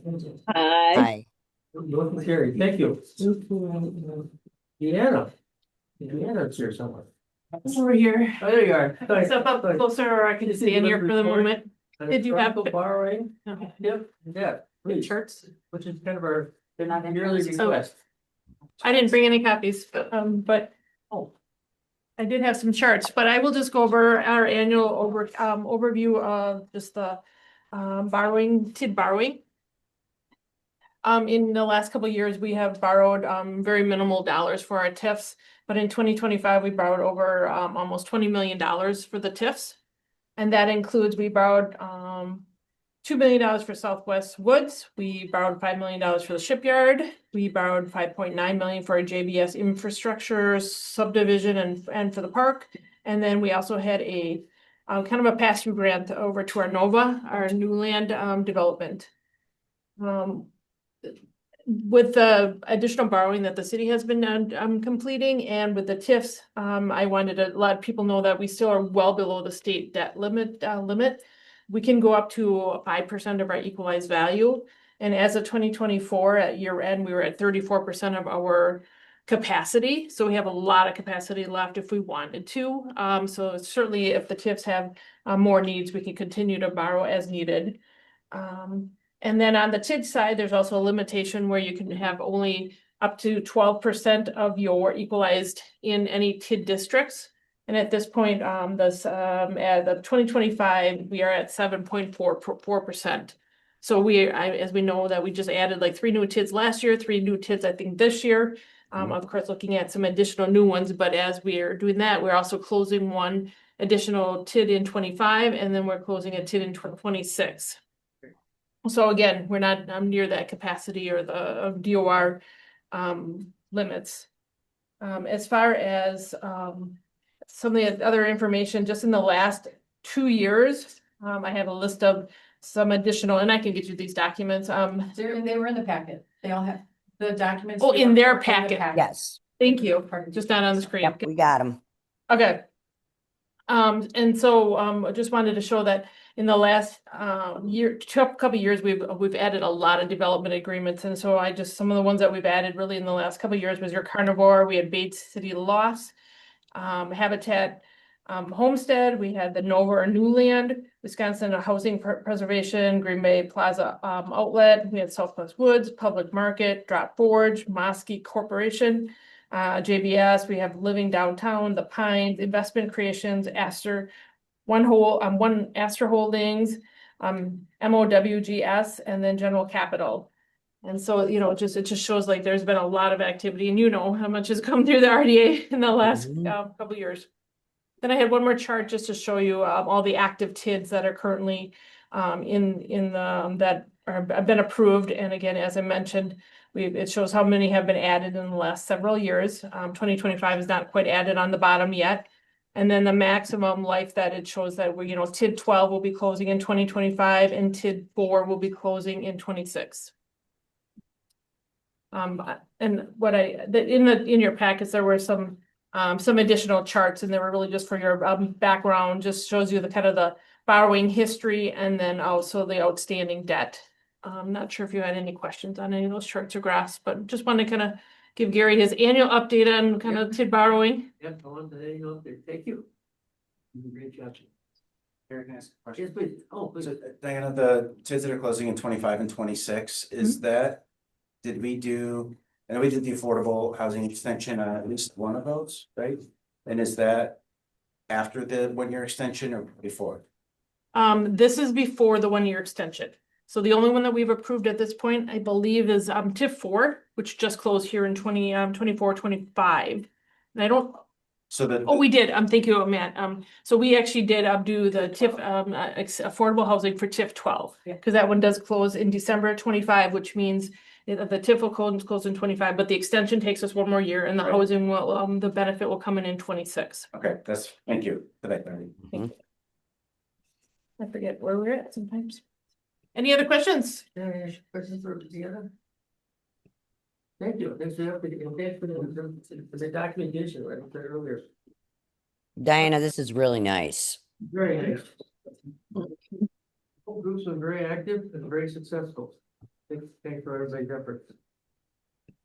Aye. Motion carried. Thank you. Deanna. Deanna's here somewhere. Over here. Oh, there you are. Sorry. Step up closer or I can stand here for the moment. Did you have borrowing? Okay. Yep, yeah. Please. Charts? Which is kind of our They're not in. yearly request. I didn't bring any copies, but I did have some charts, but I will just go over our annual overview of just the TID borrowing. In the last couple of years, we have borrowed very minimal dollars for our TIFs, but in 2025, we borrowed over almost $20 million for the TIFs. And that includes, we borrowed $2 million for Southwest Woods. We borrowed $5 million for the shipyard. We borrowed $5.9 million for our JBS infrastructure subdivision and for the park. And then we also had a kind of a pass-through grant over to our NOVA, our new land development. With the additional borrowing that the city has been completing and with the TIFs, I wanted to let people know that we still are well below the state debt limit. We can go up to 5% of our equalized value. And as of 2024 at year end, we were at 34% of our capacity. So we have a lot of capacity left if we wanted to. So certainly if the TIFs have more needs, we can continue to borrow as needed. And then on the TID side, there's also a limitation where you can have only up to 12% of your equalized in any TID districts. And at this point, at the 2025, we are at 7.44%. So as we know that we just added like 3 new TIDs last year, 3 new TIDs, I think this year. Of course, looking at some additional new ones, but as we are doing that, we're also closing one additional TID in 25, and then we're closing a TID in 26. So again, we're not near that capacity or the DOR limits. As far as some of the other information, just in the last 2 years, I have a list of some additional, and I can get you these documents. They were in the packet. They all have the documents. Oh, in their packet. Yes. Thank you. Just not on the screen. Yep, we got them. Okay. And so I just wanted to show that in the last couple of years, we've added a lot of development agreements. And so some of the ones that we've added really in the last couple of years was your Carnivore. We had Bates City Loss, Habitat Homestead. We had the Nova or Newland, Wisconsin Housing Preservation, Green Bay Plaza Outlet. We had Southwest Woods, Public Market, Drop Forge, Mosky Corporation. JBS, we have Living Downtown, The Pines, Investment Creations, Astor, One Astor Holdings, MOWGS, and then General Capital. And so, it just shows like there's been a lot of activity, and how much has come through the RDA in the last couple of years. Then I had one more chart just to show you all the active TIDs that are currently that have been approved. And again, as I mentioned, it shows how many have been added in the last several years. 2025 is not quite added on the bottom yet. And then the maximum life that it shows that TID 12 will be closing in 2025 and TID 4 will be closing in 26. And in your packets, there were some additional charts, and they were really just for your background, just shows you the kind of the borrowing history and then also the outstanding debt. I'm not sure if you had any questions on any of those charts or graphs, but just want to kind of give Gary his annual update on kind of TID borrowing. Yep, I want the annual update. Thank you. Great job. Eric, can I ask a question? Yes, please. Oh, please. So Diana, the TIDs that are closing in 25 and 26, is that, did we do, and we did the affordable housing extension on at least one of those, right? And is that after the 1-year extension or before? This is before the 1-year extension. So the only one that we've approved at this point, I believe, is TIF 4, which just closed here in 24, 25. And I don't. So that. Oh, we did. Thank you, Matt. So we actually did do the TIF affordable housing for TIF 12, because that one does close in December 25, which means the TIF will close in 25, but the extension takes us 1 more year, and the housing will the benefit will come in 26. Okay, thank you for that. Thank you. I forget where we're at sometimes. Any other questions? Questions for Deanna? Thank you. Thanks for the documentation, right, I said earlier. Diana, this is really nice. Very nice. Whole groups are very active and very successful. Thanks for everybody's efforts.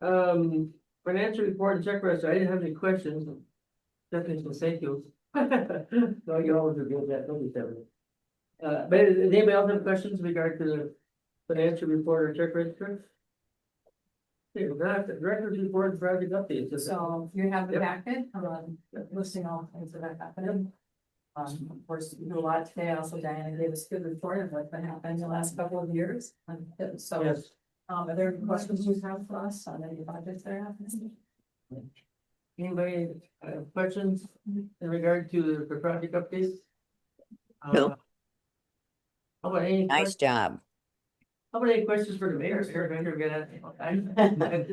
Financial report and check register, I didn't have any questions. Definitely, thank you. No, you always do good that, nobody said it. But does anybody else have questions in regard to the financial report or check register? Okay, we're gonna have the director's report and project updates. So you have the packet, listing all the things that have happened. Of course, we do a lot today. Also, Diana gave us a good report of what's been happening in the last couple of years. So, Yes. Are there any questions you have for us on any projects that are happening? Anybody have questions in regard to the project updates? No. How about any? Nice job. How about any questions for the mayor?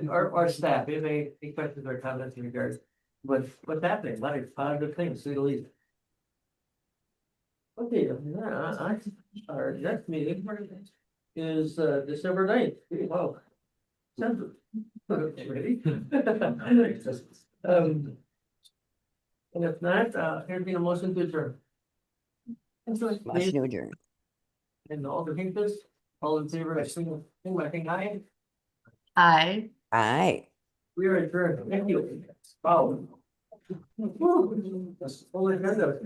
Or staff, if any questions or comments in regards what's happening, a lot of positive things, to say the least. Okay, our next meeting is December 9th. Wow. Ready? And if not, here's a motion to adjourn. Motion to adjourn. And all the papers, all in favor, I think aye. Aye. Aye. We are adjourned. Thank you. Wow. Woo. That's all agenda.